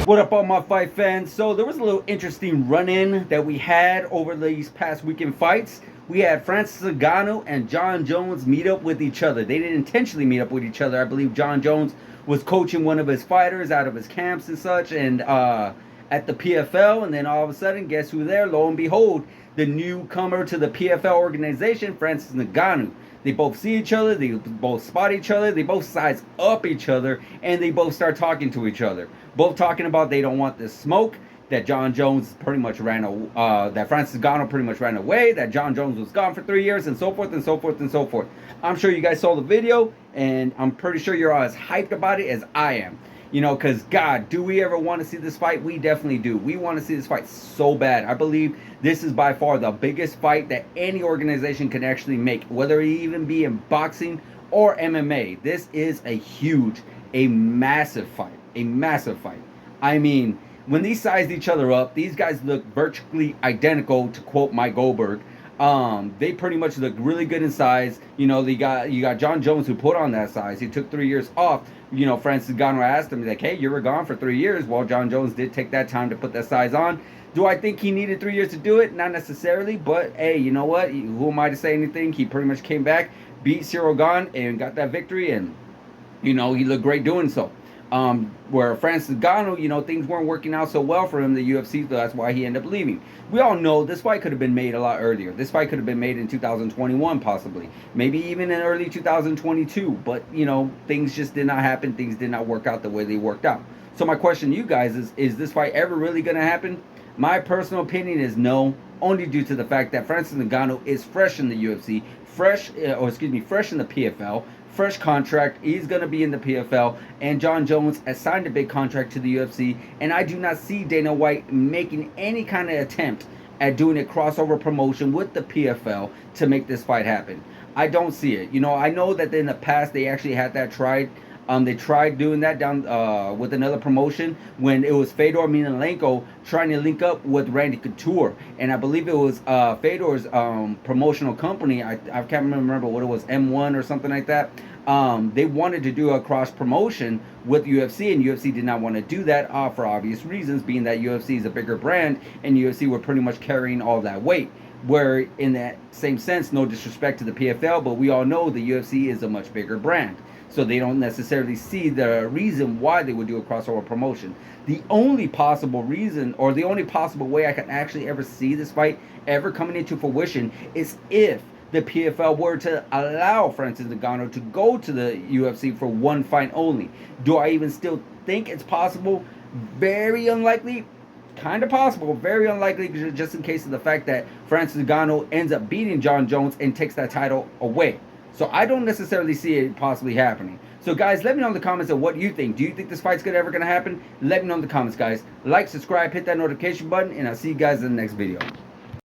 What up, all my fight fans? So there was a little interesting run-in that we had over these past weekend fights. We had Francis Ngannou and Jon Jones meet up with each other. They didn't intentionally meet up with each other. I believe Jon Jones was coaching one of his fighters out of his camps and such, and at the PFL, and then all of a sudden, guess who there? Lo and behold, the newcomer to the PFL organization, Francis Ngannou. They both see each other, they both spot each other, they both size up each other, and they both start talking to each other. Both talking about they don't want this smoke, that Jon Jones pretty much that Francis Ngannou pretty much ran away, that Jon Jones was gone for 3 years, and so forth and so forth and so forth. I'm sure you guys saw the video, and I'm pretty sure you're all as hyped about it as I am. You know, because, God, do we ever want to see this fight? We definitely do. We want to see this fight so bad. I believe this is by far the biggest fight that any organization can actually make, whether it even be in boxing or MMA. This is a massive fight. A massive fight. I mean, when these sized each other up, these guys look virtually identical, to quote Mike Goldberg. They pretty much look really good in size. You know, you got Jon Jones, who put on that size. He took 3 years off. You know, Francis Ngannou asked him, like, hey, you were gone for 3 years. Well, Jon Jones did take that time to put that size on. Do I think he needed 3 years to do it? Not necessarily, but hey, you know what? Who am I to say anything? He pretty much came back, beat Ciryl Gane, and got that victory, and, you know, he looked great doing so. Where Francis Ngannou, you know, things weren't working out so well for him in the UFC, so that's why he ended up leaving. We all know this fight could have been made a lot earlier. This fight could have been made in 2021, possibly. Maybe even in early 2022, but, you know, things just did not happen. Things did not work out the way they worked out. So my question to you guys is this fight ever really going to happen? My personal opinion is no, only due to the fact that Francis Ngannou is fresh in the UFC, fresh in the PFL, fresh contract. He's going to be in the PFL, and Jon Jones has signed a big contract to the UFC, and I do not see Dana White making any kind of attempt at doing a crossover promotion with the PFL to make this fight happen. I don't see it. You know, I know that in the past they actually had that tried. They tried doing that down with another promotion when it was Fedor Emelianenko trying to link up with Randy Couture, and I believe it was Fedor's promotional company. I can't remember what it was, M1 or something like that. They wanted to do a cross promotion with UFC, and UFC did not want to do that for obvious reasons, being that UFC is a bigger brand, and UFC were pretty much carrying all that weight. Where in that same sense, no disrespect to the PFL, but we all know the UFC is a much bigger brand. So they don't necessarily see the reason why they would do a crossover promotion. The only possible reason, or the only possible way I can actually ever see this fight ever coming into fruition, is if the PFL were to allow Francis Ngannou to go to the UFC for one fight only. Do I even still think it's possible? Very unlikely. Kind of possible, very unlikely, just in case of the fact that Francis Ngannou ends up beating Jon Jones and takes that title away. So I don't necessarily see it possibly happening. So guys, let me know in the comments of what you think. Do you think this fight's ever going to happen? Let me know in the comments, guys. Like, subscribe, hit that notification button, and I'll see you guys in the next video.